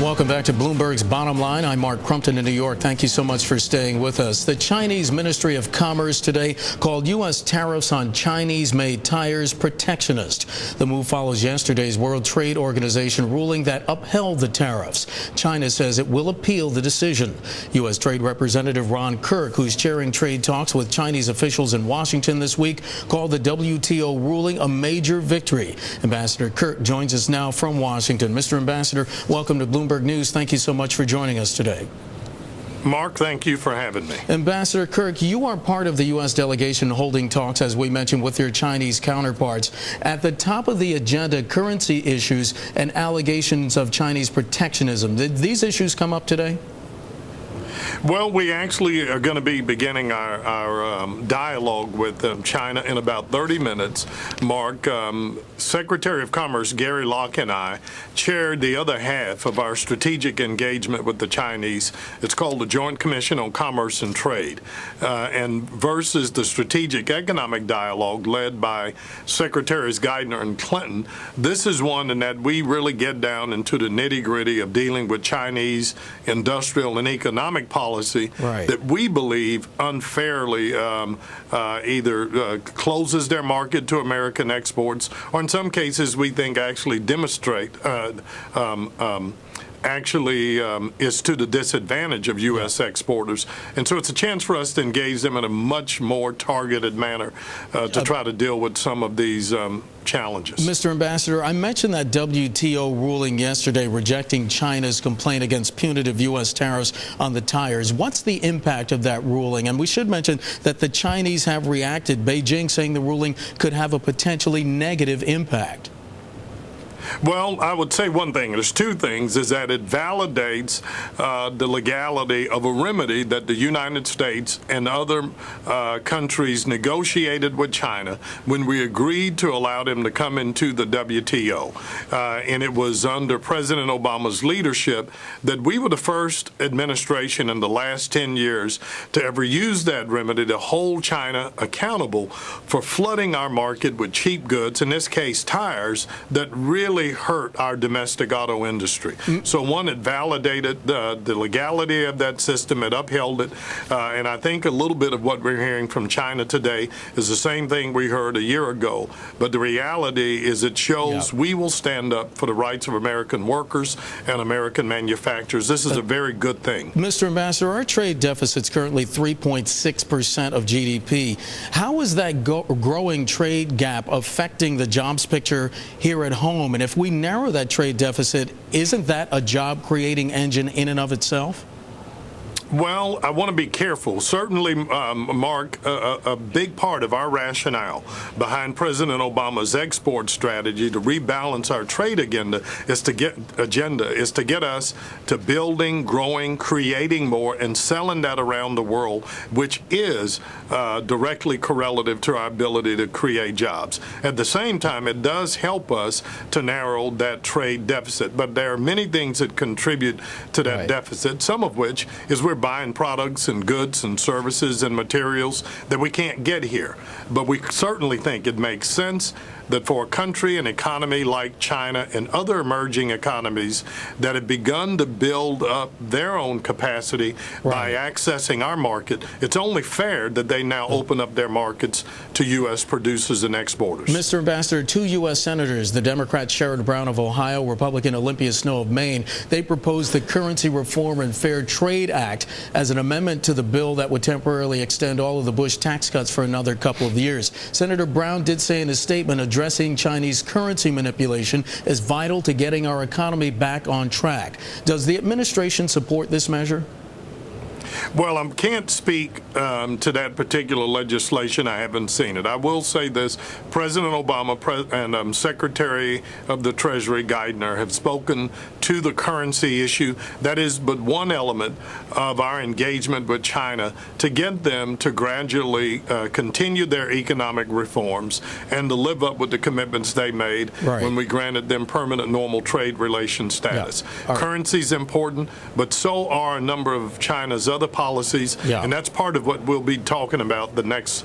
Welcome back to Bloomberg's Bottom Line. I'm Mark Crumpton in New York. Thank you so much for staying with us. The Chinese Ministry of Commerce today called U.S. tariffs on Chinese-made tires protectionist. The move follows yesterday's World Trade Organization ruling that upheld the tariffs. China says it will appeal the decision. U.S. Trade Representative Ronald Kirk, who's chairing trade talks with Chinese officials in Washington this week, called the WTO ruling a major victory. Ambassador Kirk joins us now from Washington. Mr. Ambassador, welcome to Bloomberg News. Thank you so much for joining us today. Mark, thank you for having me. Ambassador Kirk, you are part of the U.S. delegation holding talks, as we mentioned, with your Chinese counterparts. At the top of the agenda, currency issues and allegations of Chinese protectionism. Did these issues come up today? Well, we actually are going to be beginning our dialogue with China in about 30 minutes. Mark, Secretary of Commerce Gary Locke and I chaired the other half of our strategic engagement with the Chinese. It's called the Joint Commission on Commerce and Trade, and versus the Strategic Economic Dialogue led by Secretaries Geithner and Clinton. This is one in that we really get down into the nitty-gritty of dealing with Chinese industrial and economic policy that we believe unfairly either closes their market to American exports, or in some cases we think actually demonstrate is to the disadvantage of U.S. exporters. And so it's a chance for us to engage them in a much more targeted manner to try to deal with some of these challenges. Mr. Ambassador, I mentioned that WTO ruling yesterday rejecting China's complaint against punitive U.S. tariffs on the tires. What's the impact of that ruling? And we should mention that the Chinese have reacted, Beijing saying the ruling could have a potentially negative impact. Well, I would say one thing. There's two things, is that it validates the legality of a remedy that the United States and other countries negotiated with China when we agreed to allow them to come into the WTO. And it was under President Obama's leadership that we were the first administration in the last 10 years to ever use that remedy to hold China accountable for flooding our market with cheap goods, in this case tires, that really hurt our domestic auto industry. So one, it validated the legality of that system, it upheld it, and I think a little bit of what we're hearing from China today is the same thing we heard a year ago, but the reality is it shows we will stand up for the rights of American workers and American manufacturers. This is a very good thing. Mr. Ambassador, our trade deficit's currently 3.6% of GDP. How is that growing trade gap affecting the jobs picture here at home? And if we narrow that trade deficit, isn't that a job-creating engine in and of itself? Well, I want to be careful. Certainly, Mark, a big part of our rationale behind President Obama's export strategy to rebalance our trade agenda is to get us to building, growing, creating more, and selling that around the world, which is directly correlative to our ability to create jobs. At the same time, it does help us to narrow that trade deficit. But there are many things that contribute to that deficit, some of which is we're buying products and goods and services and materials that we can't get here. But we certainly think it makes sense that for a country and economy like China and other emerging economies that have begun to build up their own capacity by accessing our market, it's only fair that they now open up their markets to U.S. producers and exporters. Mr. Ambassador, two U.S. senators, the Democrat Sherrod Brown of Ohio, Republican Olympia Snowe of Maine, they proposed the Currency Reform and Fair Trade Act as an amendment to the bill that would temporarily extend all of the Bush tax cuts for another couple of years. Senator Brown did say in his statement addressing Chinese currency manipulation is vital to getting our economy back on track. Does the administration support this measure? Well, I can't speak to that particular legislation. I haven't seen it. I will say this. President Obama and Secretary of the Treasury Geithner have spoken to the currency issue. That is but one element of our engagement with China to get them to gradually continue their economic reforms and to live up with the commitments they made when we granted them permanent normal trade relation status. Currency is important, but so are a number of China's other policies, Yeah. and that's part of what we'll be talking about the next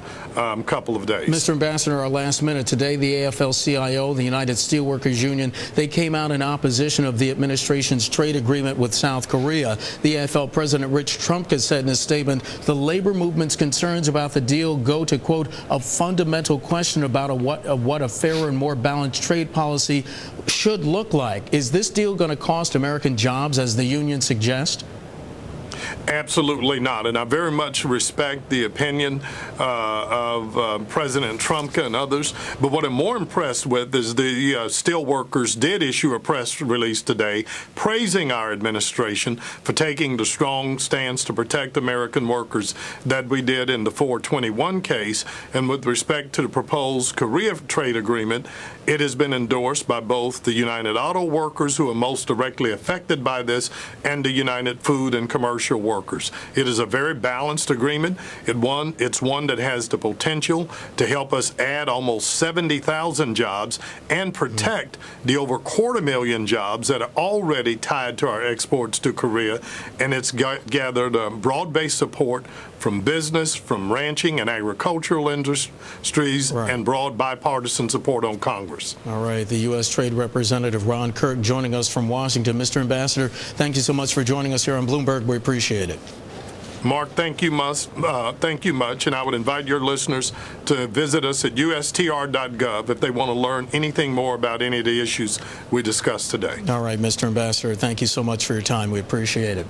couple of days. Mr. Ambassador, our last minute today, the AFL-CIO, the United Steelworkers Union, they came out in opposition of the administration's trade agreement with South Korea. The AFL President Rich Trumka said in his statement, the labor movement's concerns about the deal go to, quote, a fundamental question about what a fairer and more balanced trade policy should look like. Is this deal going to cost American jobs, as the union suggests? Absolutely not. And I very much respect the opinion of President Trumka and others. But what I'm more impressed with is the steelworkers did issue a press release today praising our administration for taking the strong stance to protect American workers that we did in the 421 case. And with respect to the proposed Korea trade agreement, it has been endorsed by both the United Auto Workers, who are most directly affected by this, and the United Food and Commercial Workers. It is a very balanced agreement. It's one that has the potential to help us add almost 70,000 jobs and protect the over 250,000 jobs that are already tied to our exports to Korea. And it's gathered broad-based support from business, from ranching and agricultural industries, right, and broad bipartisan support on Congress. All right. The U.S. Trade Representative Ron Kirk joining us from Washington. Mr. Ambassador, thank you so much for joining us here on Bloomberg. We appreciate it. Mark, thank you much, and I would invite your listeners to visit us at ustr.gov if they want to learn anything more about any of the issues we discussed today. All right, Mr. Ambassador, thank you so much for your time. We appreciate it.